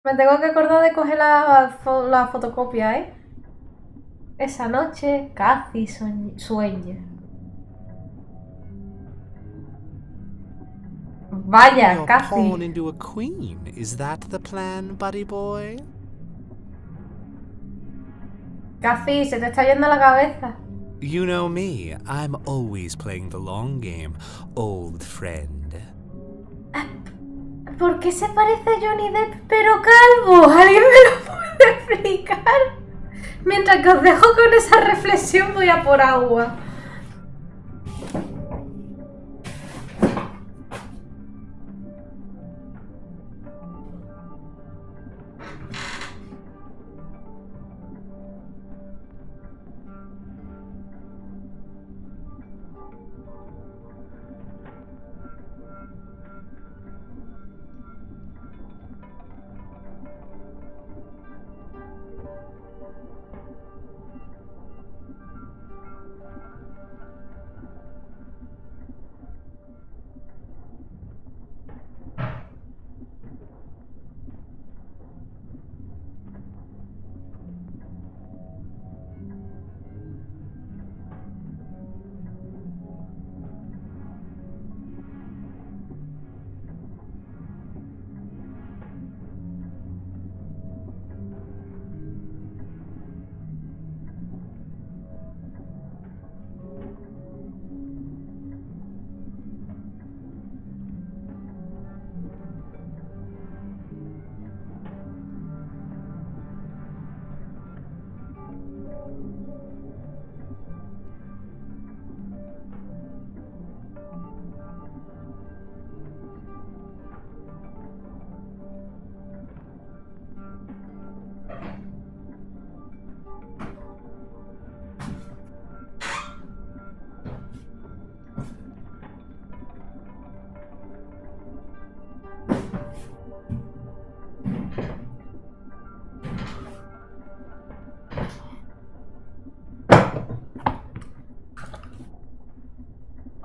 Me tengo que acordar de coger la fotocopia, ¿eh? Esa noche casi sueña. Vaya, Your pawn casi. into a queen. Is that the plan, buddy boy? Casi, se te está yendo la cabeza. You know me. I'm always playing the long game, old friend. ¿Por qué se parece a Johnny Depp pero calvo? ¿Alguien me lo puede explicar? Mientras que os dejo con esa reflexión voy a por agua.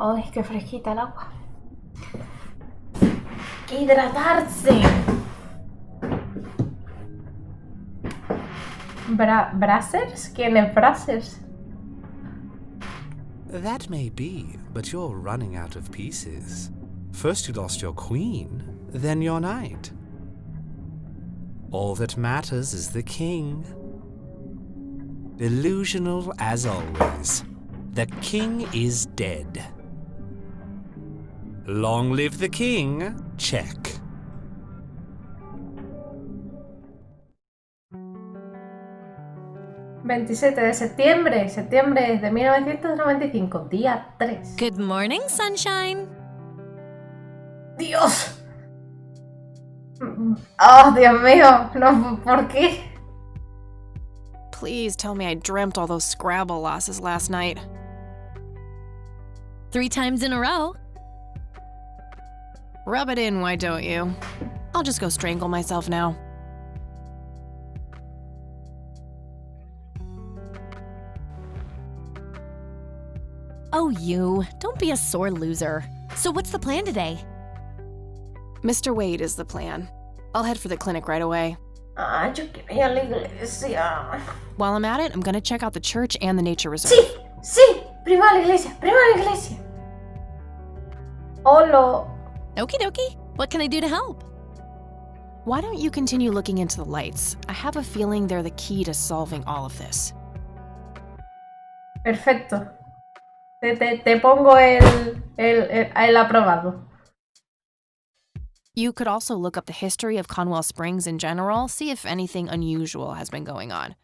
Ay, qué fresquita el agua. ¡Que hidratarse! ¿Brazzers? ¿Quién es Brazzers? That may be, but you're running out of pieces. First you lost your queen, then your knight. All that matters is the king. Delusional as always. The king is dead. Long live the king. Check. Septiembre de 1995, día 3. Good morning, sunshine. ¡Dios! ¡Oh, Dios mío! No, ¿por qué? Please tell me I dreamt all those Scrabble losses last night. 3 times in a row. Rub it in, why don't you? I'll just go strangle myself now. Oh, you. Don't be a sore loser. So what's the plan today? Mr. Wade is the plan. I'll head for the clinic right away. Ah, yo quiero ir a la iglesia. While I'm at it, I'm gonna check out the church and the nature reserve. Sí, sí, prima a la iglesia, prima a la iglesia. Hola. Okie dokie. What can I do to help? Why don't you continue looking into the lights? I have a feeling they're the key to solving all of this. Perfecto. Te pongo el aprobado. You could also look up the history of Conwell Springs in general, see if anything unusual has been going on.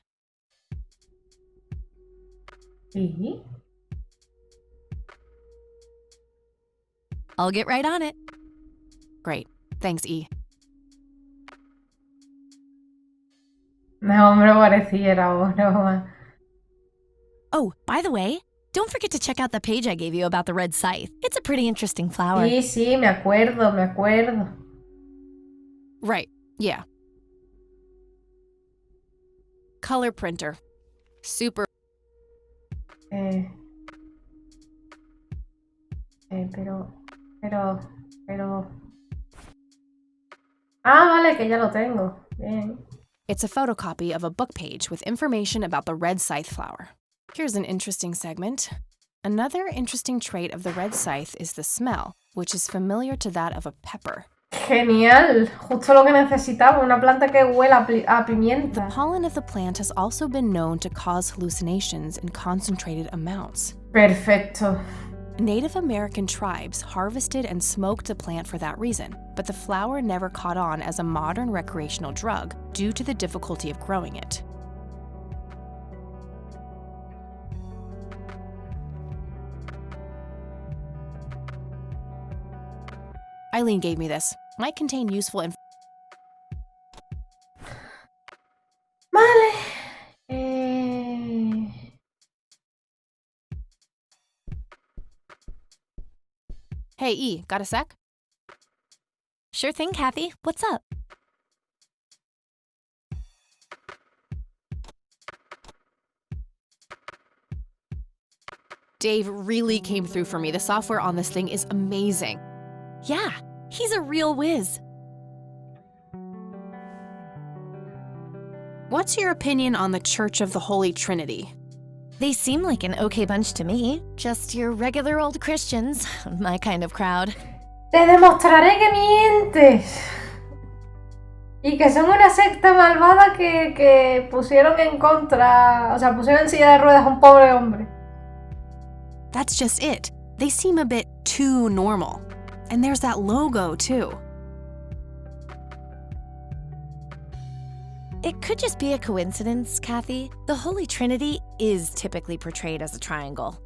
Sí. I'll get right on it. Great. Thanks, E. No me pareciera, broma. Oh, by the way, don't forget to check out the page I gave you about the red scythe. It's a pretty interesting flower. Sí, sí, me acuerdo. Right. Yeah. Color printer. Super. Pero... Pero... Ah, vale, que ya lo tengo. Bien. It's a photocopy of a book page with information about the red scythe flower. Here's an interesting segment. Another interesting trait of the red scythe is the smell, which is familiar to that of a pepper. Genial, justo lo que necesitaba, una planta que huela a pimienta. The pollen of the plant has also been known to cause hallucinations in concentrated amounts. Perfecto. Native American tribes harvested and smoked the plant for that reason, but the flower never caught on as a modern recreational drug due to the difficulty of growing it. Eileen gave me this. Might contain useful information. Vale. Hey, E, got a sec? Sure thing, Kathy. What's up? Dave really came through for me. The software on this thing is amazing. Yeah, he's a real whiz. What's your opinion on the Church of the Holy Trinity? They seem like an okay bunch to me. Just your regular old Christians, my kind of crowd. Te demostraré que mientes. Y que son una secta malvada que pusieron en contra, o sea, pusieron en silla de ruedas a un pobre hombre. That's just it. They seem a bit too normal. And there's that logo, too. It could just be a coincidence, Kathy. The Holy Trinity is typically portrayed as a triangle.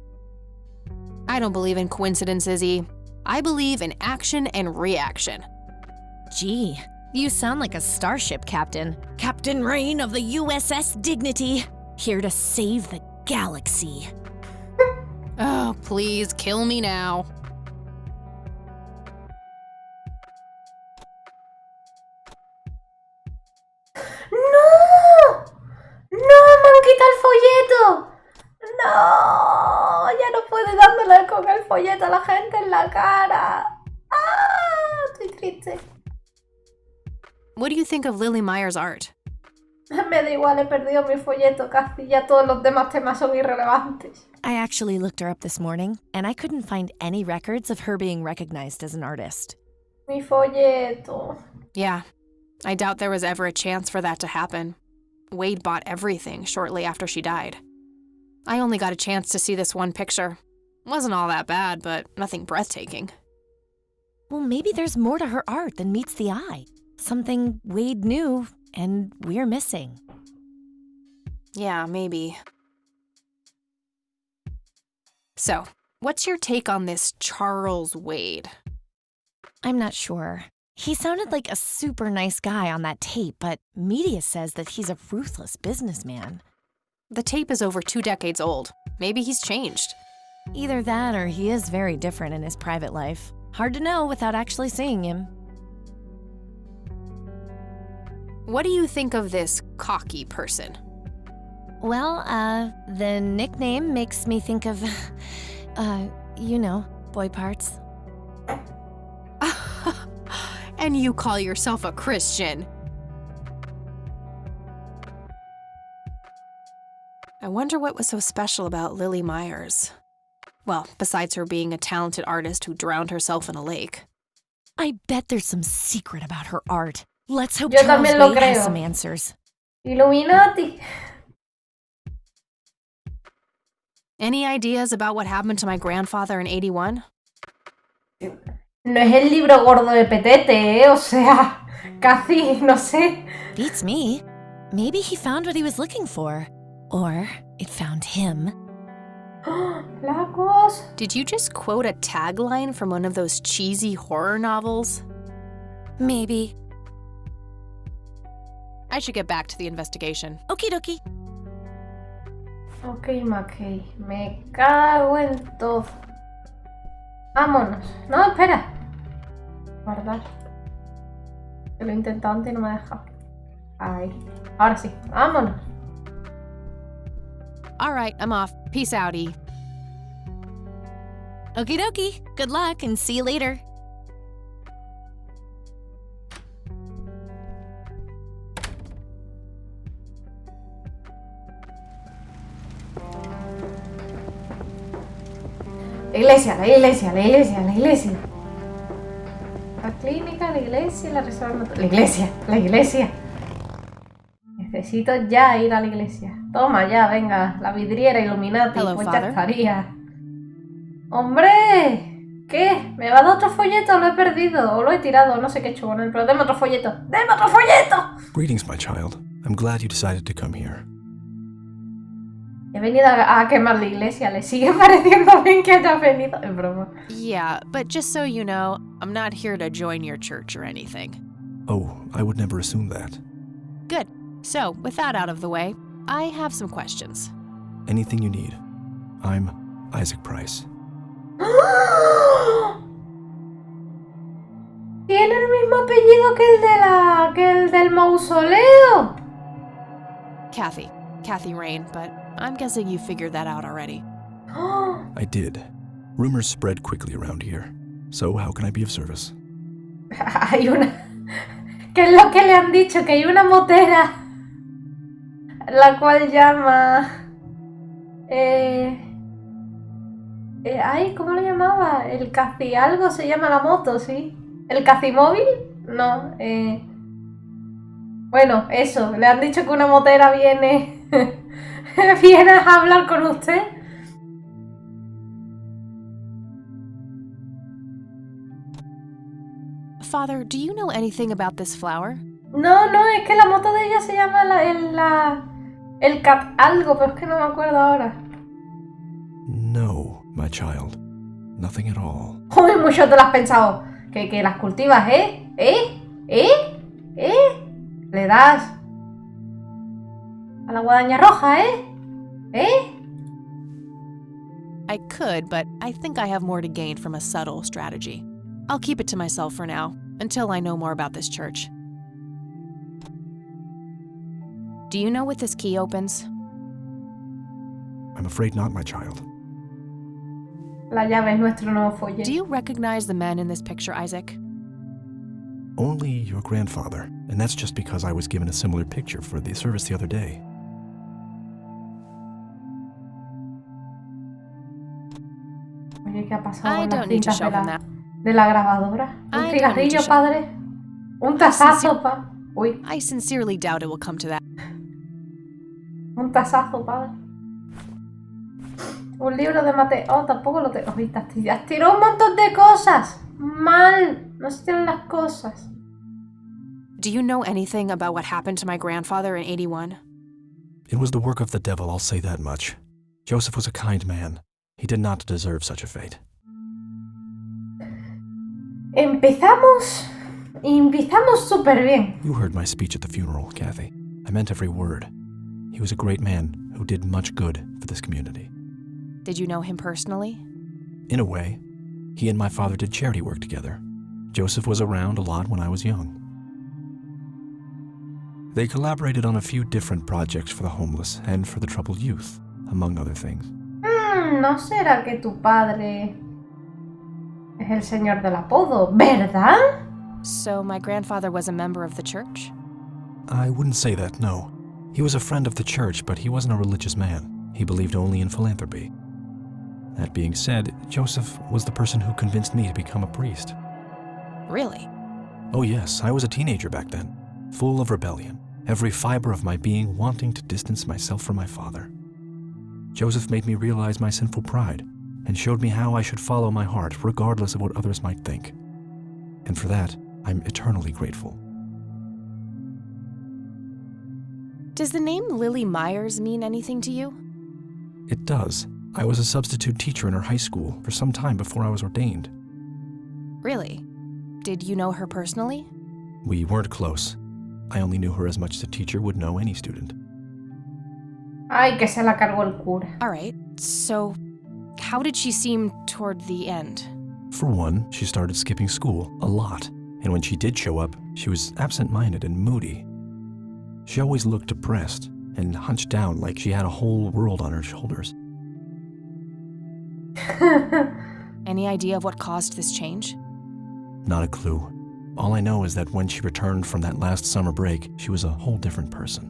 I don't believe in coincidences, E. I believe in action and reaction. Gee, you sound like a starship captain. Captain Rain of the USS Dignity, here to save the galaxy. Oh, please, kill me now. ¡No! ¡No! ¡Me han quitado el folleto! ¡No! Ya no puedo dándole con el folleto a la gente en la cara. ¡Ah! Estoy triste. What do you think of Lily Meyer's art? Me da igual, he perdido mi folleto casi. Ya todos los demás temas son irrelevantes. I actually looked her up this morning, and I couldn't find any records of her being recognized as an artist. Mi folleto. Yeah, I doubt there was ever a chance for that to happen. Wade bought everything shortly after she died. I only got a chance to see this one picture. Wasn't all that bad, but nothing breathtaking. Well, maybe there's more to her art than meets the eye. Something Wade knew, and we're missing. Yeah, maybe. So, what's your take on this Charles Wade? I'm not sure. He sounded like a super nice guy on that tape, but media says that he's a ruthless businessman. The tape is over 2 decades old. Maybe he's changed. Either that or he is very different in his private life. Hard to know without actually seeing him. What do you think of this cocky person? Well, the nickname makes me think of, you know, boy parts. And you call yourself a Christian. I wonder what was so special about Lily Myers. Well, besides her being a talented artist who drowned herself in a lake. I bet there's some secret about her art. Let's hope Yo Charles también lo Wade has creo. some answers. Illuminati. Any ideas about what happened to my grandfather in 81? No es el libro gordo de Petete, O sea, casi, no sé. Beats me. Maybe he found what he was looking for. Or it found him. Lacos. Did you just quote a tagline from one of those cheesy horror novels? Maybe. I should get back to the investigation. Okie dokie. Ok, Mackey. Me cago en todo. Vámonos. No, espera. Guardar. Que lo he intentado antes y no me ha dejado. Ahí. Ahora sí. Vámonos. All right, I'm off. Peace out, E. Okie dokie. Good luck and see you later. La iglesia, la iglesia, la iglesia, la iglesia. La clínica, la iglesia, la restaurante. La iglesia, la iglesia. Necesito ya ir a la iglesia. Toma ya, venga, la vidriera Illuminati, Hello, pues ya Father. estaría. ¡Hombre! ¿Qué? ¿Me va a dar otro folleto? Lo he perdido, o lo he tirado, no sé qué he hecho con él, pero deme otro folleto. ¡Deme otro folleto! Greetings, my child. I'm glad you decided to come here. He venido a quemar la iglesia, ¿le sigue pareciendo bien que haya venido? Es broma. Yeah, but just so you know, I'm not here to join your church or anything. Oh, I would never assume that. Good. So, with that out of the way, I have some questions. Anything you need. I'm Isaac Price. Tiene el mismo apellido que el del mausoleo. Kathy Rain, but I'm guessing you figured that out already. I did. Rumors spread quickly around here. So how can I be of service? Hay una... ¿Qué es lo que le han dicho? Que hay una motera la cual llama... ay, ¿cómo lo llamaba? El caci algo se llama la moto, ¿sí? ¿El cacimóvil? No, bueno, eso, le han dicho que una motera viene... viene a hablar con usted. Father, do you know anything about this flower? No, es que la moto de ella se llama el cat algo, pero es que no me acuerdo ahora. No, my child. Nothing at all. Uy, mucho te lo has pensado. Que las cultivas, Le das a la guadaña roja, I could, but I think I have more to gain from a subtle strategy. I'll keep it to myself for now, until I know more about this church. Do you know what this key opens? I'm afraid not, my child. La llave es nuestro nuevo folleto. Do you recognize the men in this picture, Isaac? Only your grandfather, and that's just because I was given a similar picture for the service the other day. Oye, ¿qué ha pasado I con las don't need to cintas show him that. de la grabadora? I Un don't need cigarrillo, to show- padre. Un tasazo, pa. Uy, I sincerely doubt it will come to that. un tasazo, padre. Un libro de Mateo. Oh, tampoco lo tengo. Uy, te has tirado un montón de cosas. Mal. No se tiran las cosas. Do you know anything about what happened to my grandfather in 81? It was the work of the devil, I'll say that much. Joseph was a kind man. He did not deserve such a fate. Empezamos súper bien. You heard my speech at the funeral, Kathy. I meant every word. He was a great man who did much good for this community. Did you know him personally? In a way, he and my father did charity work together. Joseph was around a lot when I was young. They collaborated on a few different projects for the homeless and for the troubled youth, among other things. ¿No será que tu padre es el señor del apodo, verdad? So my grandfather was a member of the church? I wouldn't say that, no. He was a friend of the church, but he wasn't a religious man. He believed only in philanthropy. That being said, Joseph was the person who convinced me to become a priest. Really? Oh yes, I was a teenager back then, full of rebellion, every fiber of my being wanting to distance myself from my father. Joseph made me realize my sinful pride and showed me how I should follow my heart regardless of what others might think. And for that, I'm eternally grateful. Does the name Lily Myers mean anything to you? It does. I was a substitute teacher in her high school for some time before I was ordained. Really? Did you know her personally? We weren't close. I only knew her as much as a teacher would know any student. Ay, que se la cargó el cura. All right, so how did she seem toward the end? For one, she started skipping school a lot, and when she did show up, she was absent-minded and moody. She always looked depressed and hunched down like she had a whole world on her shoulders. Any idea of what caused this change? Not a clue. All I know is that when she returned from that last summer break, she was a whole different person.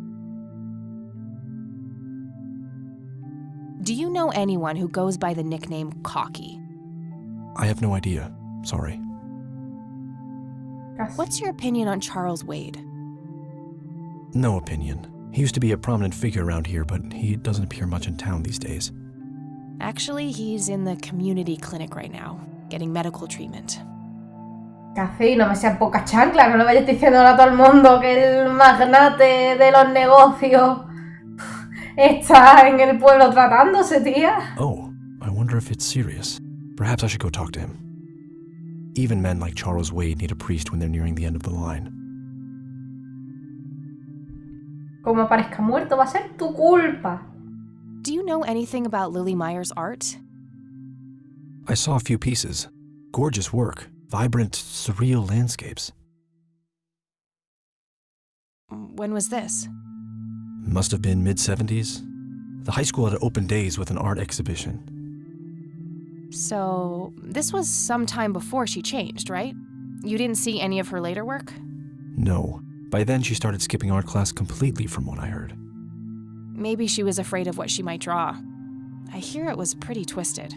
Do you know anyone who goes by the nickname Cocky? I have no idea. Sorry. What's your opinion on Charles Wade? No opinion. He used to be a prominent figure around here, but he doesn't appear much in town these days. Actually, he's in the community clinic right now, getting medical treatment. Café, no me sean pocas chanclas, no le vayas diciendo a todo el mundo que el magnate de los negocios está en el pueblo tratándose, tía. Oh, I wonder if it's serious. Perhaps I should go talk to him. Even men like Charles Wade need a priest when they're nearing the end of the line. Como aparezca muerto, va a ser tu culpa. Do you know anything about Lily Meyer's art? I saw a few pieces. Gorgeous work. Vibrant, surreal landscapes. When was this? Must have been mid-70s. The high school had open days with an art exhibition. So, this was some time before she changed, right? You didn't see any of her later work? No. By then she started skipping art class completely from what I heard. Maybe she was afraid of what she might draw. I hear it was pretty twisted.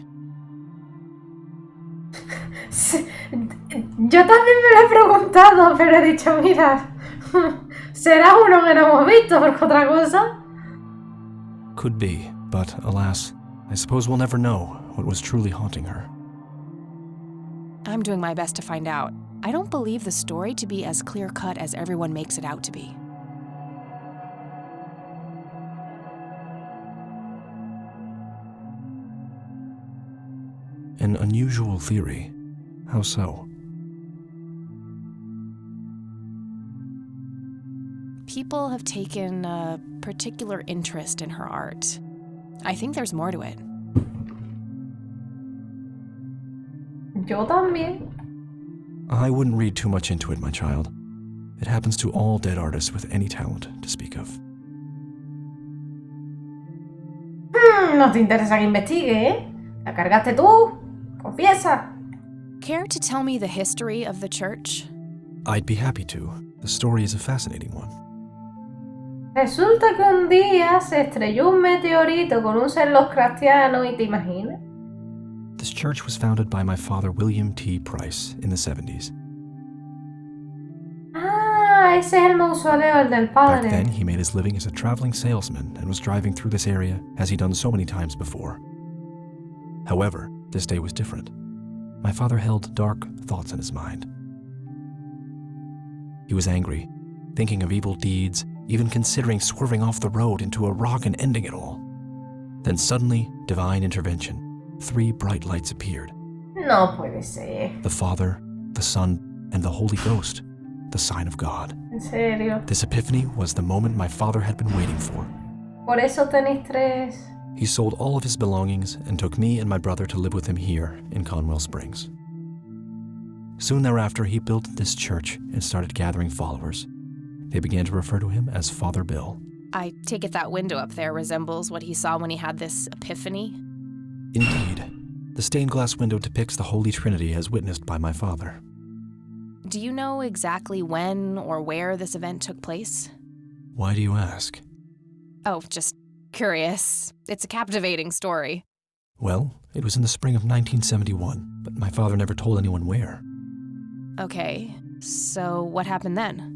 Yo también me lo he preguntado, pero he dicho, mira, será uno que no hemos visto, porque otra cosa. Could be, but alas, I suppose we'll never know what was truly haunting her. I'm doing my best to find out. I don't believe the story to be as clear-cut as everyone makes it out to be. An unusual theory. How so? People have taken a particular interest in her art. I think there's more to it. Yo también. I wouldn't read too much into it, my child. It happens to all dead artists with any talent to speak of. No te interesa que investigue, ¿eh? La cargaste tú. Confiesa. Care to tell me the history of the church? I'd be happy to. The story is a fascinating one. Resulta que un día se estrelló un meteorito con un ser Lovecraftiano y te imaginas. This church was founded by my father, William T. Price, in the 70s. Ah, ese es el mausoleo, el del Back padre. then, he made his living as a traveling salesman and was driving through this area as he'd done so many times before. However, this day was different. My father held dark thoughts in his mind. He was angry, thinking of evil deeds, even considering swerving off the road into a rock and ending it all. Then suddenly, divine intervention. 3 bright lights appeared. No puede ser. The Father, the Son, and the Holy Ghost, the sign of God. En serio. This epiphany was the moment my father had been waiting for. Por eso tenéis 3. He sold all of his belongings and took me and my brother to live with him here in Conwell Springs. Soon thereafter, he built this church and started gathering followers. They began to refer to him as Father Bill. I take it that window up there resembles what he saw when he had this epiphany? Indeed, the stained glass window depicts the Holy Trinity as witnessed by my father. Do you know exactly when or where this event took place? Why do you ask? Oh, just curious. It's a captivating story. Well, it was in the spring of 1971, but my father never told anyone where. Okay, so what happened then?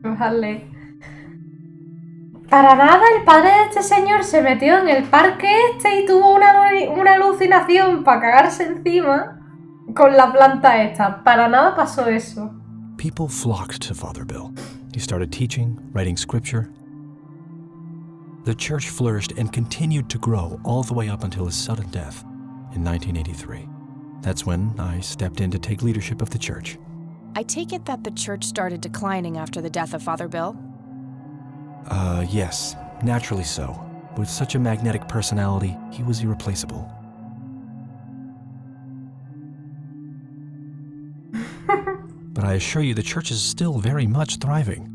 Vale. Para nada, el padre de este señor se metió en el parque este y tuvo una alucinación para cagarse encima con la planta esta. Para nada pasó eso. People flocked to Father Bill. He started teaching, writing scripture. The church flourished and continued to grow all the way up until his sudden death in 1983. That's when I stepped in to take leadership of the church. I take it that the church started declining after the death of Father Bill? Yes, naturally so. With such a magnetic personality, he was irreplaceable. But I assure you the church is still very much thriving.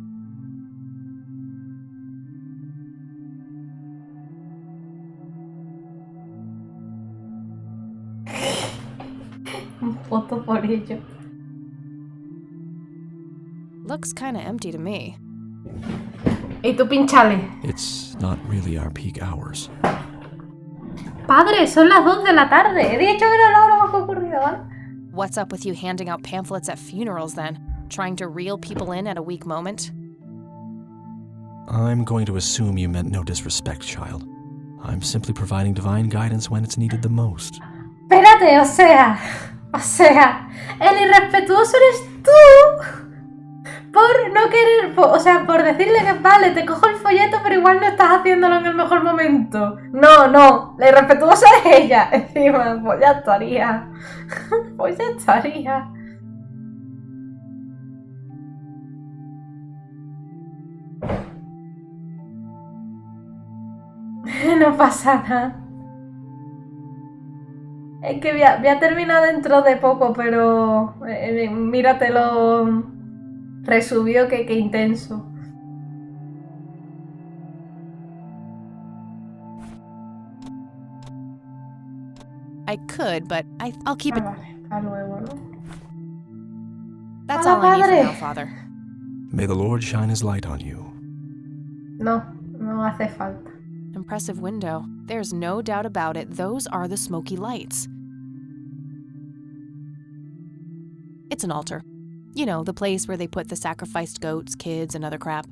foto por ello. Looks kinda empty to me. Y tú pinchale. It's not really our peak hours. Padre, son las 2 de la tarde. He dicho que era la hora más concurrida, ¿vale? What's up with you handing out pamphlets at funerals then? Trying to reel people in at a weak moment? I'm going to assume you meant no disrespect, child. I'm simply providing divine guidance when it's needed the most. Espérate, o sea, el irrespetuoso eres tú por no querer, por decirle que vale, te cojo el folleto, pero igual no estás haciéndolo en el mejor momento. No, la irrespetuosa es ella. Encima, pues ya estaría. No pasa nada. Es que voy a terminar dentro de poco, pero míratelo resubió que intenso. I could, but I'll keep it. Vale, hasta luego, ¿no? That's Hola, all I need Padre. for now, Father. May the Lord shine his light on you. No hace falta. Impressive window. There's no doubt about it. Those are the smoky lights. It's an altar. You know, the place where they put the sacrificed goats, kids, and other crap.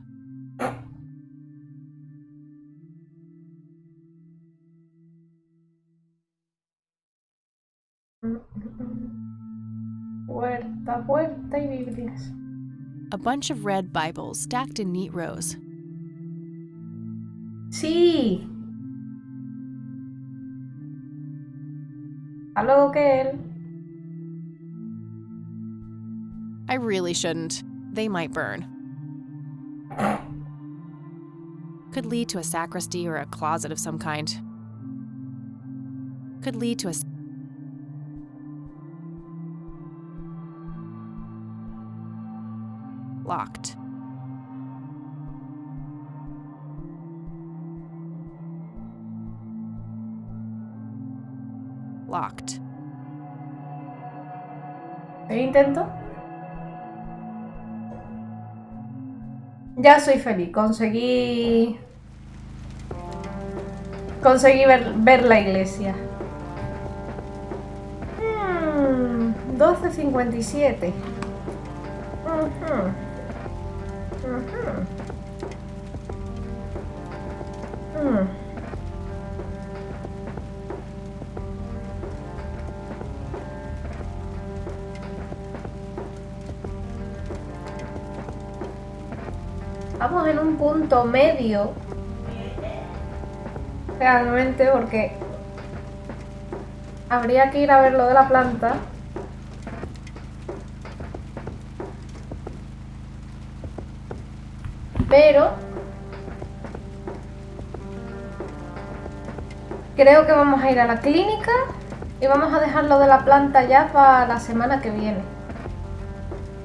Puerta y Biblias. A bunch of red Bibles stacked in neat rows. Sí. Algo que él. I really shouldn't. They might burn. Could lead to a sacristy or a closet of some kind. Could lead to a... Locked. Locked. Intento. Ya soy feliz. Conseguí ver la iglesia. 12:57. Estamos en un punto medio realmente, porque habría que ir a ver lo de la planta. Pero creo que vamos a ir a la clínica y vamos a dejar lo de la planta ya para la semana que viene.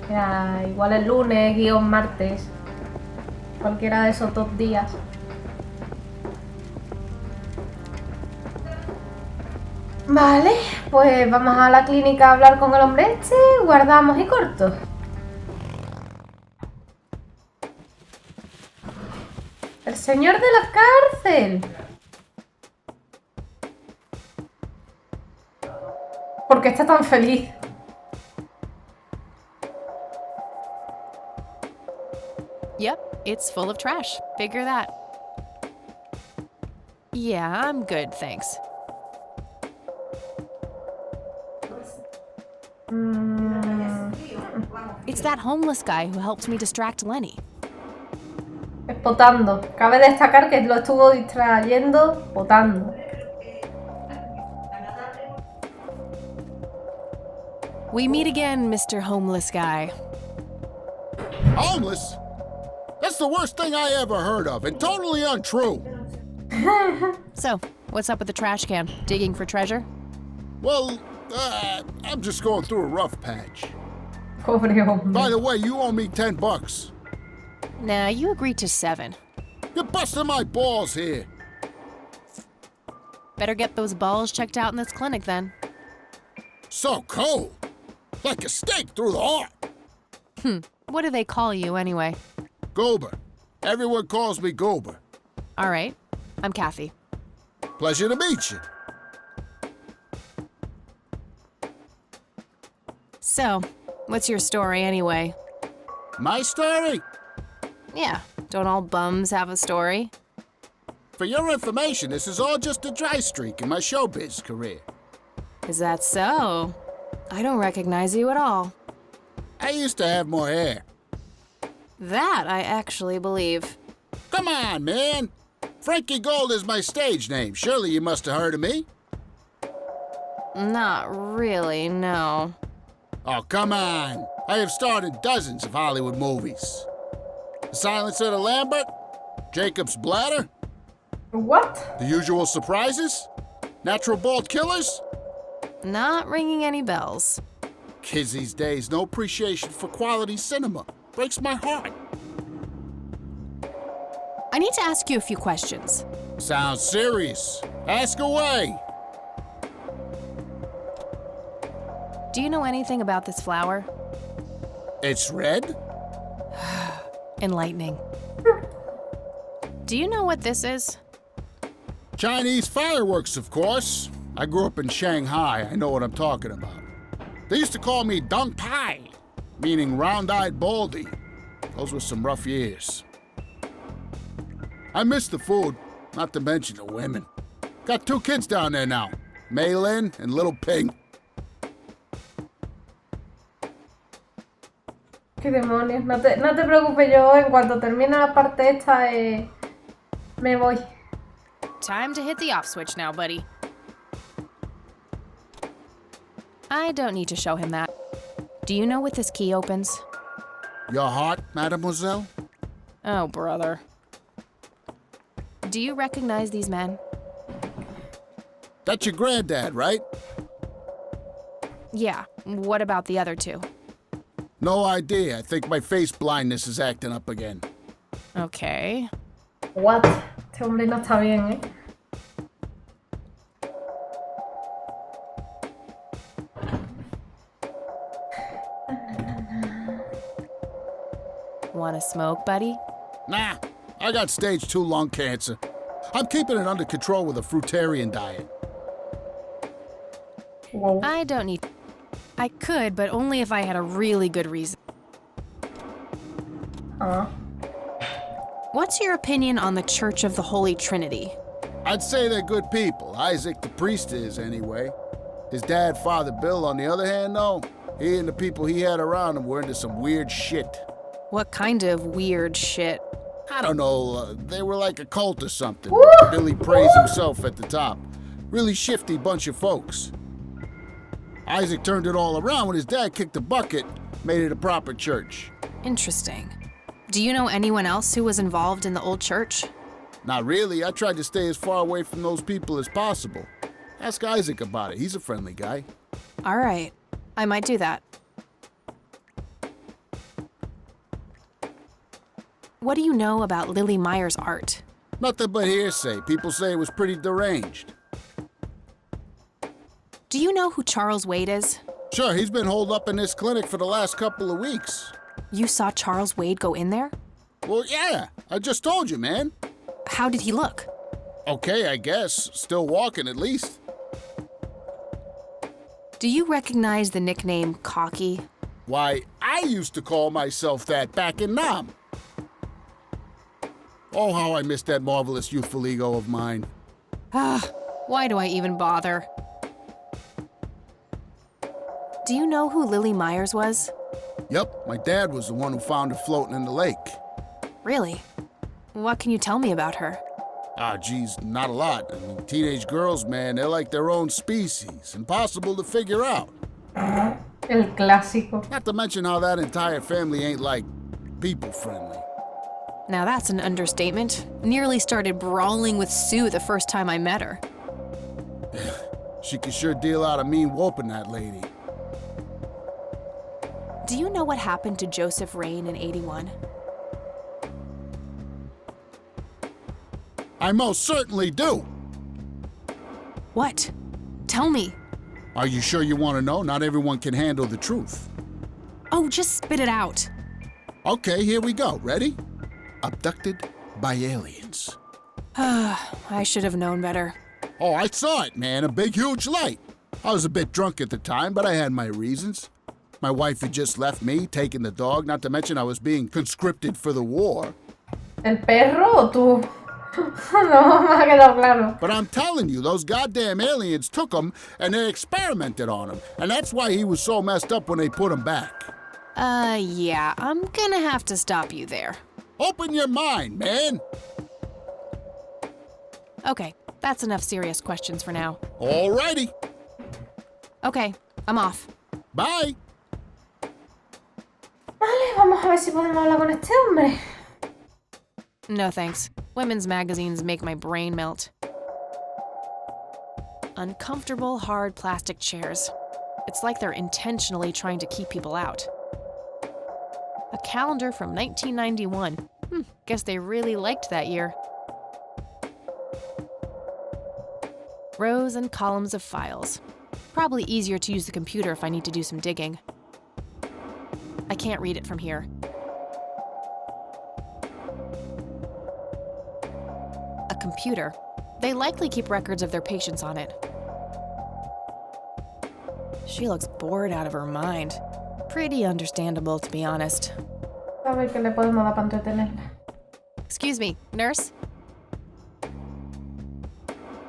Ya, igual el lunes, martes, cualquiera de esos 2 días. Vale, pues vamos a la clínica a hablar con el hombre este, guardamos y corto. ¡El señor de la cárcel! ¿Por qué está tan feliz? Yep, it's full of trash. Figure that. Yeah, I'm good, thanks. It's that homeless guy who helped me distract Lenny. Potando. Cabe destacar que lo estuvo distrayendo potando. We meet again, Mr. Homeless Guy. Homeless? That's the worst thing I ever heard of, and totally untrue. So, what's up with the trash can? Digging for treasure? Well, I'm just going through a rough patch. Pobre hombre. By the way, you owe me $10. Nah, you agreed to 7. You're busting my balls here. Better get those balls checked out in this clinic then. So cold. Like a stake through the heart. What do they call you anyway? Gober. Everyone calls me Gober. All right. I'm Kathy. Pleasure to meet you. So, what's your story anyway? My story? Yeah, don't all bums have a story? For your information, this is all just a dry streak in my showbiz career. Is that so? I don't recognize you at all. I used to have more hair. That I actually believe. Come on, man. Frankie Gold is my stage name. Surely you must have heard of me. Not really, no. Oh, come on. I have starred in dozens of Hollywood movies. The Silence of the Lambert, Jacob's Bladder, What? The Usual Surprises, Natural Bald Killers. Not ringing any bells. Kids these days, no appreciation for quality cinema. Breaks my heart. I need to ask you a few questions. Sounds serious. Ask away. Do you know anything about this flower? It's red? Enlightening. Do you know what this is? Chinese fireworks, of course. I grew up in Shanghai. I know what I'm talking about. They used to call me Dong Pai, meaning round-eyed baldy. Those were some rough years. I miss the food, not to mention the women. Got 2 kids down there now, Maylin and Little Ping. Qué demonios. No te preocupes, yo en cuanto termine la parte esta, me voy. Time to hit the off switch now, buddy. I don't need to show him that. Do you know what this key opens? Your heart, mademoiselle? Oh, brother. Do you recognize these men? That's your granddad, right? Yeah. What about the other 2? No idea. I think my face blindness is acting up again. Okay. What? Este hombre no está bien, Wanna smoke, buddy? Nah, I got stage 2 lung cancer. I'm keeping it under control with a fruitarian diet. Wow. I don't need... I could, but only if I had a really good reason. What's your opinion on the Church of the Holy Trinity? I'd say they're good people. Isaac the priest is, anyway. His dad, Father Bill, on the other hand, though, he and the people he had around him were into some weird shit. What kind of weird shit? I don't know, they were like a cult or something. Woo! Billy praised himself at the top. Really shifty bunch of folks. Isaac turned it all around when his dad kicked the bucket, made it a proper church. Interesting. Do you know anyone else who was involved in the old church? Not really. I tried to stay as far away from those people as possible. Ask Isaac about it. He's a friendly guy. All right. I might do that. What do you know about Lily Meyer's art? Nothing but hearsay. People say it was pretty deranged. Do you know who Charles Wade is? Sure, he's been holed up in this clinic for the last couple of weeks. You saw Charles Wade go in there? Well, yeah. I just told you, man. How did he look? Okay, I guess. Still walking, at least. Do you recognize the nickname Cocky? Why, I used to call myself that back in Nam. Oh, how I miss that marvelous youthful ego of mine. Why do I even bother? Do you know who Lily Myers was? Yep, my dad was the one who found her floating in the lake. Really? What can you tell me about her? Ah, geez, not a lot. I mean, teenage girls, man, they're like their own species. Impossible to figure out. El clásico. Not to mention how that entire family ain't, like, people-friendly. Now that's an understatement. Nearly started brawling with Sue the first time I met her. She could sure deal out a mean whooping, that lady. Do you know what happened to Joseph Rain in '81? I most certainly do. What? Tell me. Are you sure you want to know? Not everyone can handle the truth. Oh, just spit it out. Okay, here we go. Ready? Abducted by aliens. I should have known better. Oh, I saw it, man. A big, huge light. I was a bit drunk at the time, but I had my reasons. My wife had just left me, taken the dog, not to mention I was being conscripted for the war. ¿El perro o tú? No me ha quedado claro. But I'm telling you, those goddamn aliens took him and they experimented on him. And that's why he was so messed up when they put him back. Yeah, I'm gonna have to stop you there. Open your mind, man. Okay, that's enough serious questions for now. Alrighty. Okay, I'm off. Bye. Vale, vamos a ver si podemos hablar con este hombre. No thanks. Women's magazines make my brain melt. Uncomfortable, hard plastic chairs. It's like they're intentionally trying to keep people out. A calendar from 1991. Guess they really liked that year. Rows and columns of files. Probably easier to use the computer if I need to do some digging. I can't read it from here. A computer. They likely keep records of their patients on it. She looks bored out of her mind. Pretty understandable, to be honest. A ver qué le podemos dar para entretenerla. Excuse me, nurse?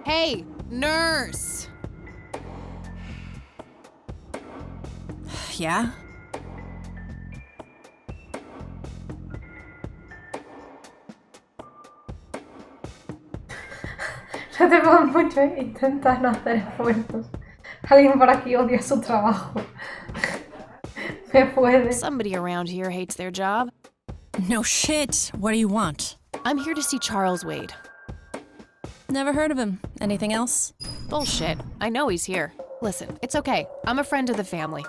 Hey, nurse! Yeah? No te pongas mucho, intenta no hacer esfuerzos. Alguien por aquí odia su trabajo. Me puede. Somebody around here hates their job. No shit. What do you want? I'm here to see Charles Wade. Never heard of him. Anything else? Bullshit. I know he's here. Listen, it's okay. I'm a friend of the family.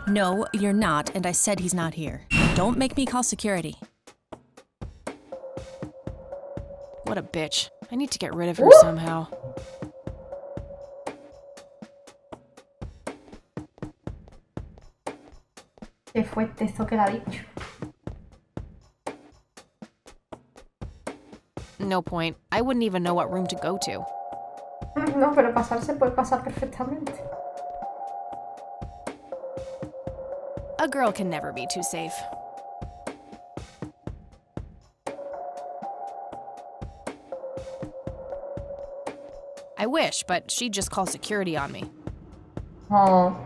No, you're not, and I said he's not here. Don't make me call security. What a bitch. I need to get rid of her somehow. Qué fuerte esto que le ha dicho. No point. I wouldn't even know what room to go to. No, pero pasarse puede pasar perfectamente. A girl can never be too safe. I wish, but she'd just call security on me. Oh.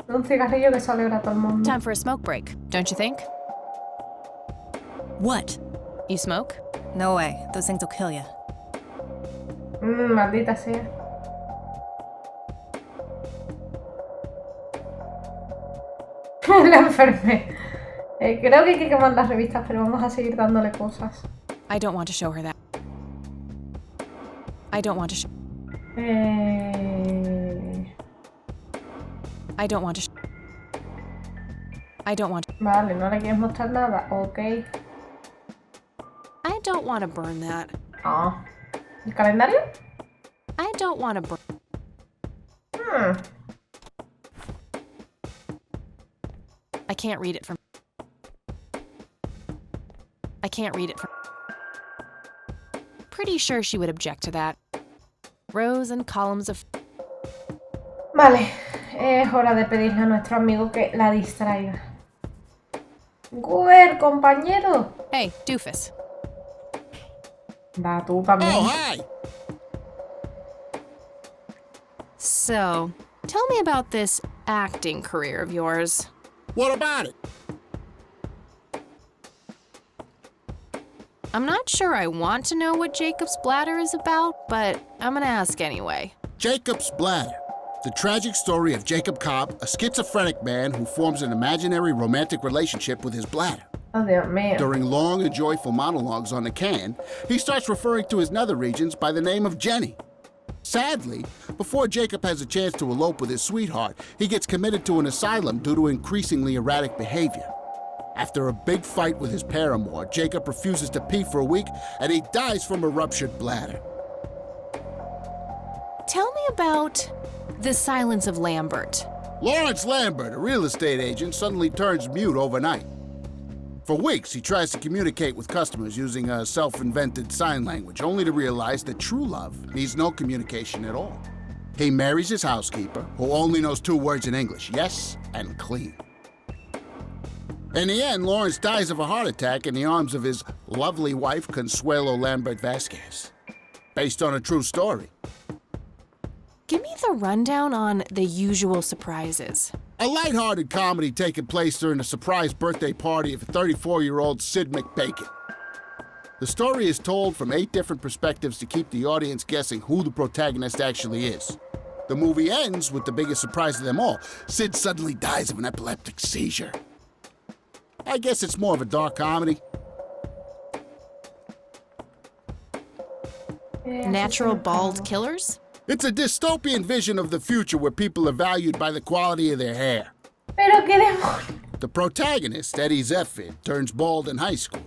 Un cigarrillo que se alegra a todo el mundo. Time for a smoke break, don't you think? What? You smoke? No way. Those things will kill you. Maldita sea. La enfermé. Creo que hay que quemar las revistas, pero vamos a seguir dándole cosas. I don't want to show her that. I don't want to show... I don't want to... I don't want to... Vale, no le quieres mostrar nada. Ok. I don't want to burn that. Ah. ¿El calendario? I don't want to burn... I can't read it from... I can't read it from... Pretty sure she would object to that. Rows and columns of... Vale. Es hora de pedirle a nuestro amigo que la distraiga. ¡Guer, compañero! Hey, doofus. Da, tú también. Oh, hi. So, tell me about this acting career of yours. What about it? I'm not sure I want to know what Jacob's Bladder is about, but I'm gonna ask anyway. Jacob's Bladder. The tragic story of Jacob Cobb, a schizophrenic man who forms an imaginary romantic relationship with his bladder. Oh, Dios mío. During long and joyful monologues on the can, he starts referring to his nether regions by the name of Jenny. Sadly, before Jacob has a chance to elope with his sweetheart, he gets committed to an asylum due to increasingly erratic behavior. After a big fight with his paramour, Jacob refuses to pee for a week and he dies from a ruptured bladder. Tell me about The Silence of Lambert. Lawrence Lambert, a real estate agent, suddenly turns mute overnight. For weeks, he tries to communicate with customers using a self-invented sign language, only to realize that true love needs no communication at all. He marries his housekeeper, who only knows 2 words in English, yes and clean. In the end, Lawrence dies of a heart attack in the arms of his lovely wife, Consuelo Lambert Vasquez. Based on a true story. Give me the rundown on The Usual Surprises. A lighthearted comedy taking place during the surprise birthday party of 34-year-old Sid McBacon. The story is told from 8 different perspectives to keep the audience guessing who the protagonist actually is. The movie ends with the biggest surprise of them all. Sid suddenly dies of an epileptic seizure. I guess it's more of a dark comedy. Natural Bald Killers? It's a dystopian vision of the future where people are valued by the quality of their hair. Pero qué demonios. The protagonist, Eddie Zephyr, turns bald in high school.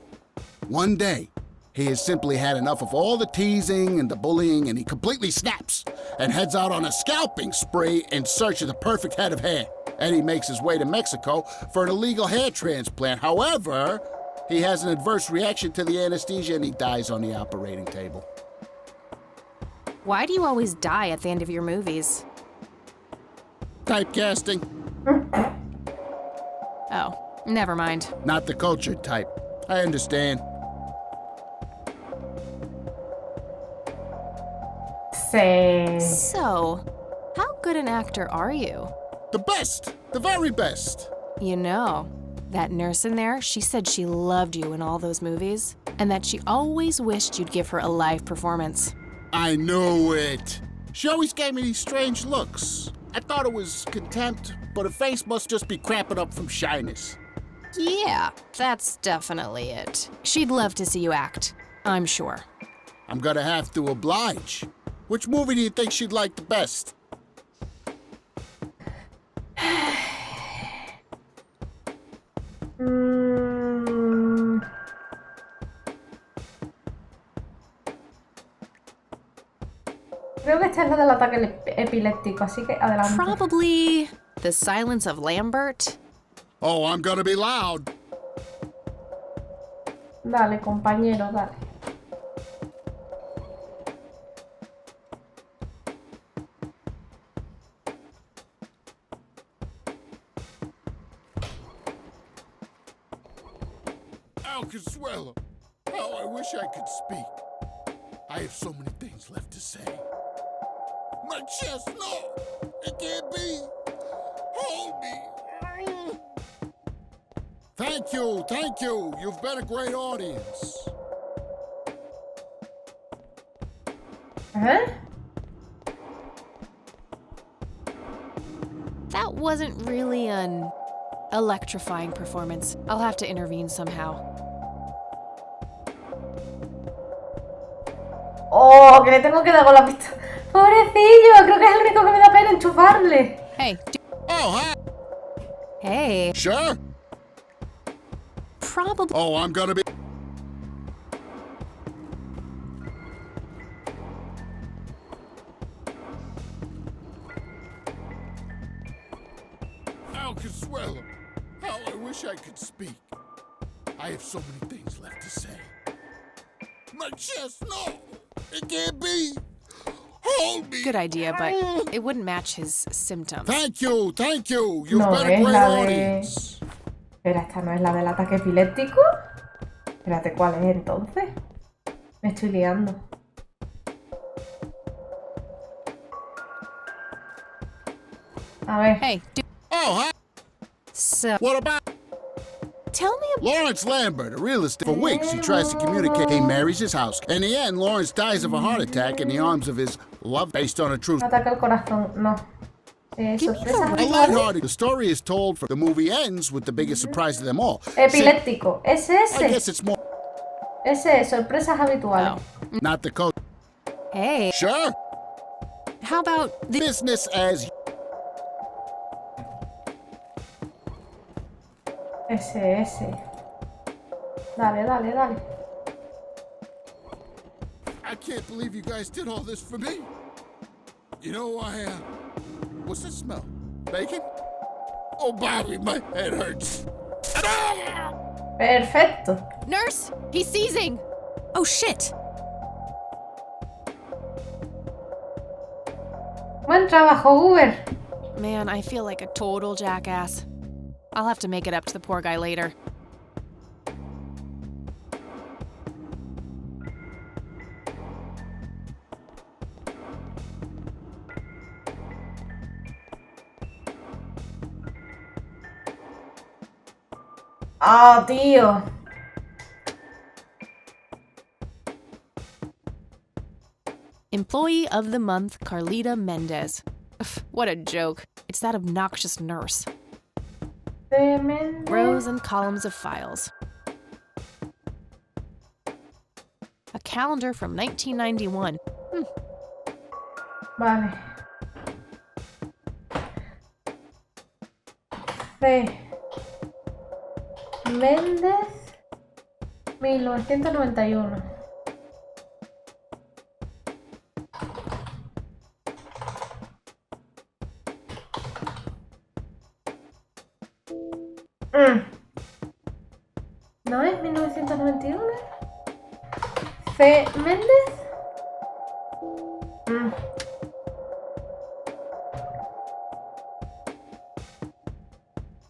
One day, he has simply had enough of all the teasing and the bullying, and he completely snaps and heads out on a scalping spree in search of the perfect head of hair. Eddie makes his way to Mexico for an illegal hair transplant. However, he has an adverse reaction to the anesthesia and he dies on the operating table. Why do you always die at the end of your movies? Typecasting. Oh, never mind. Not the cultured type. I understand. Sí. So, how good an actor are you? The best. The very best. You know, that nurse in there, she said she loved you in all those movies, and that she always wished you'd give her a live performance. I knew it. She always gave me these strange looks. I thought it was contempt, but her face must just be cramping up from shyness. Yeah, that's definitely it. She'd love to see you act, I'm sure. I'm gonna have to oblige. Which movie do you think she'd like the best? Creo que esta es la del ataque epiléptico, así que adelante. Probably The Silence of Lambert. Oh, I'm gonna be loud. Dale, compañero, dale. Consuelo, how I wish I could speak. I have so many things left to say. My chest, no, it can't be. Hold me. Thank you, thank you. You've been a great audience. That wasn't really an electrifying performance. I'll have to intervene somehow. Oh, que le tengo que dar con la pistola. Pobrecillo, creo que es el único que me da pena enchufarle. Hey. Oh, hi. Hey. Sure. Probably. Oh, I'm gonna be. Consuelo, how I wish I could speak. I have so many things left to say. My chest, no, it can't be. Hold me. Good idea, but it wouldn't match his symptoms. Thank you, thank you. You've No, been a es great la de... audience. Espera, ¿esta no es la del ataque epiléptico? Espérate, ¿cuál es entonces? Me estoy liando. A ver. Hey, Oh, hi. So, What about tell me about... Lawrence Lambert, a real estate? For weeks, he tries to communicate. He marries his house. In the end, Lawrence dies of a heart attack in the arms of his love, based on a true. Ataque al corazón, no. Sorpresa A lighthearted. The story is told. The movie ends with the biggest surprise of them all. Epiléptico. Es I ese. guess it's more. Ese es sorpresas habituales. Not the code. Hey, Sure. how about the... Business as. Ese. Dale, dale, dale. I can't believe you guys did all this for me. You know, what's that smell? Bacon? Oh, Bobby, my head hurts. Perfecto. Nurse, he's seizing. Oh shit! Buen trabajo, Uber. Man, I feel like a total jackass. I'll have to make it up to the poor guy later. Ah, tío. Employee of the month, Carlita Mendez. Ugh, what a joke. It's that obnoxious nurse. Tremendo. Rows and columns of files. A calendar from 1991. Vale. C. Méndez, 1991. ¿No es 1991? C. Méndez.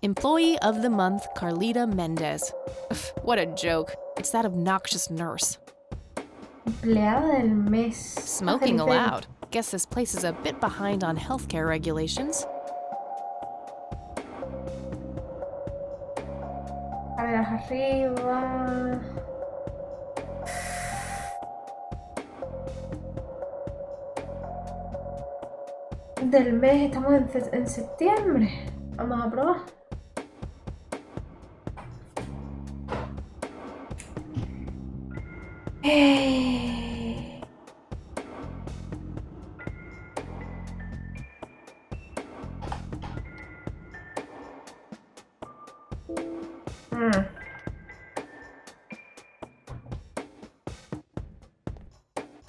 Employee of the month, Carlita Mendez. Ugh, what a joke. It's that obnoxious nurse. Empleada del mes. Smoking allowed. Guess this place is a bit behind on healthcare regulations. A ver, arriba. Del mes, estamos en septiembre. Vamos a probar.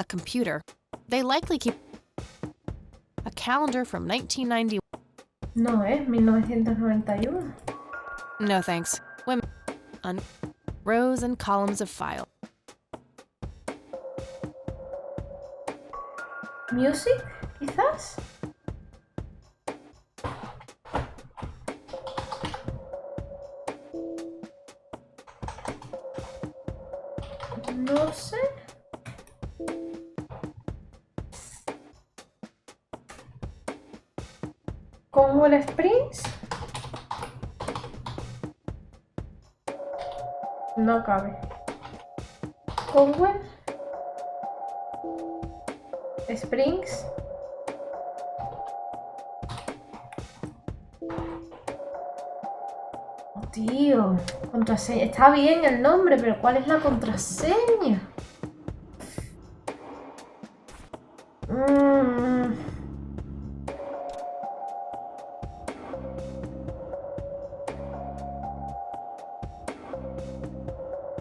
A computer. They likely keep a calendar from 1991. No es 1991. No thanks. Women. Rows and columns of files. Music, quizás. No sé. Conwell Springs. No cabe. Conwell Springs. Oh, tío, contraseña. Está bien el nombre, pero ¿cuál es la contraseña?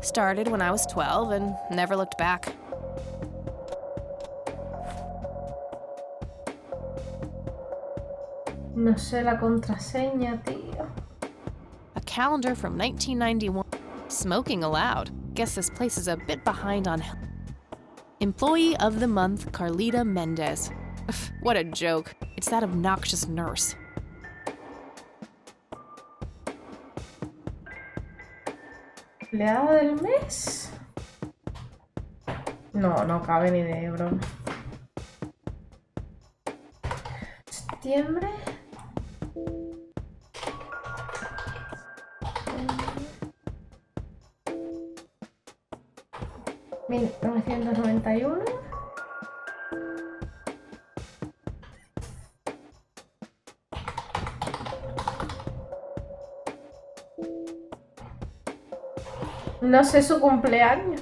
Started when I was 12 and never looked back. No sé la contraseña, tío. A calendar from 1991. Smoking allowed. Guess this place is a bit behind on health. Employee of the month, Carlita Mendez. Ugh, what a joke. It's that obnoxious nurse. ¿Empleada del mes? No, no cabe ni de broma. Septiembre. ¿1991? No sé su cumpleaños.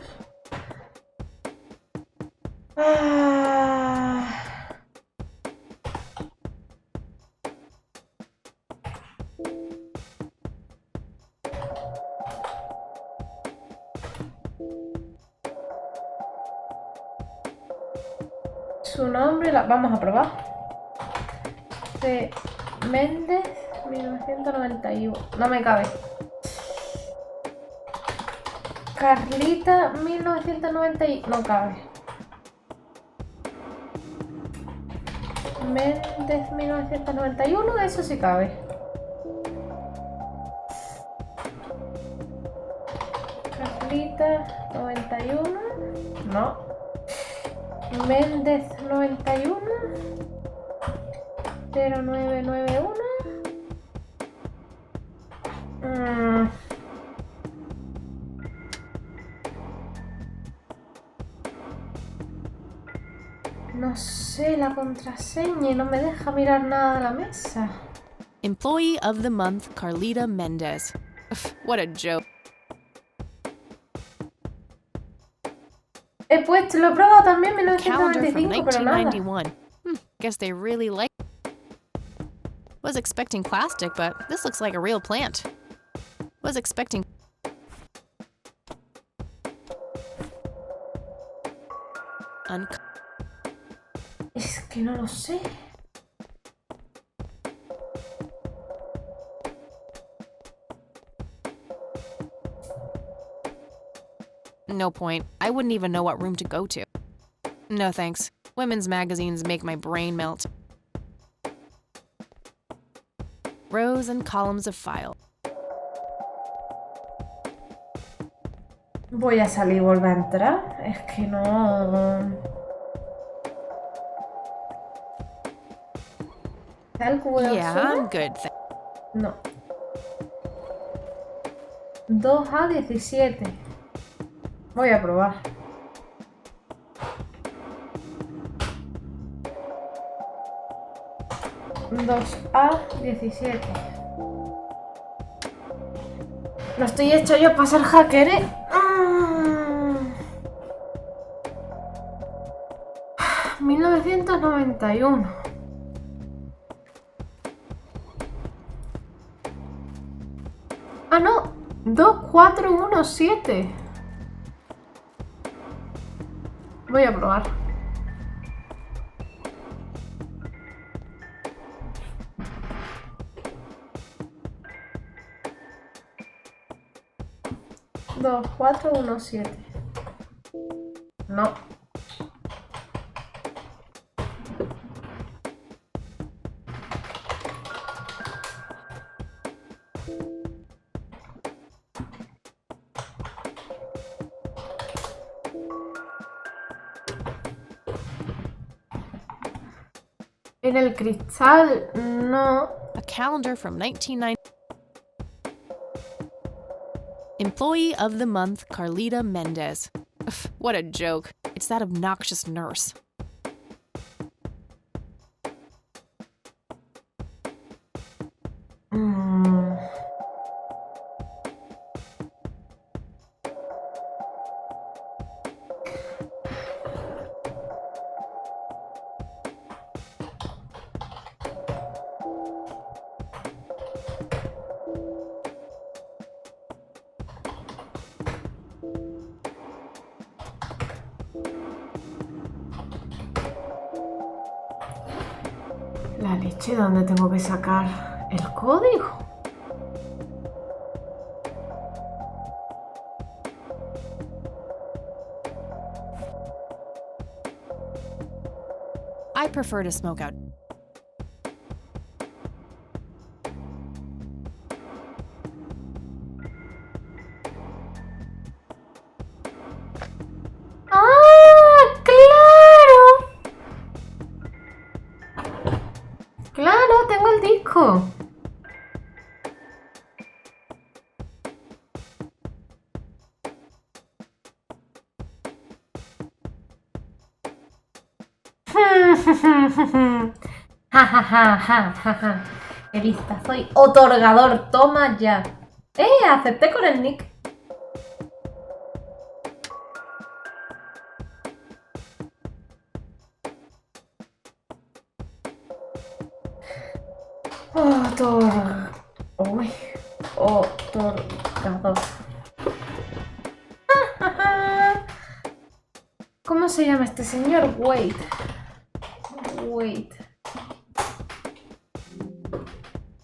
Su nombre, vamos a probar. de Méndez, 1991. No me cabe. Carlita, 1990. No cabe. Méndez, 1991. Eso sí cabe. Carlita, 91. No. Méndez, 91. 0991. No sé la contraseña y no me deja mirar nada de la mesa. Employee of the month, Carlita Mendez. What a joke. Lo he probado también en Calendar from 1995, pero nada. 1991. Guess they really like. Was expecting plastic, but this looks like a real plant. Was expecting. Es que no lo sé. No point. I wouldn't even know what room to go to. No thanks. Women's magazines make my brain melt. Rows and columns of files. Voy a salir y volver a entrar. Es que no. ¿Algo de Yeah, basura? I'm good. No. 2A17. Voy a probar. A17. No estoy hecho yo para ser hacker, ¿eh? 1991. Ah, no. 2417. Voy a probar. Dos, 4, 1, 7. No. En el cristal, no. A calendar from 1990. Employee of the month, Carlita Mendez. What a joke. It's that obnoxious nurse. La leche, ¿dónde tengo que sacar el código? I prefer to smoke out. ¡Ah! ¡Claro! ¡Claro! Tengo el disco. Ja, ja, ja, ja, ja, ja. Qué lista soy. Otorgador, toma ya. Acepté con el nick. Uy, otorgador. ¿Cómo se llama este señor? Wait.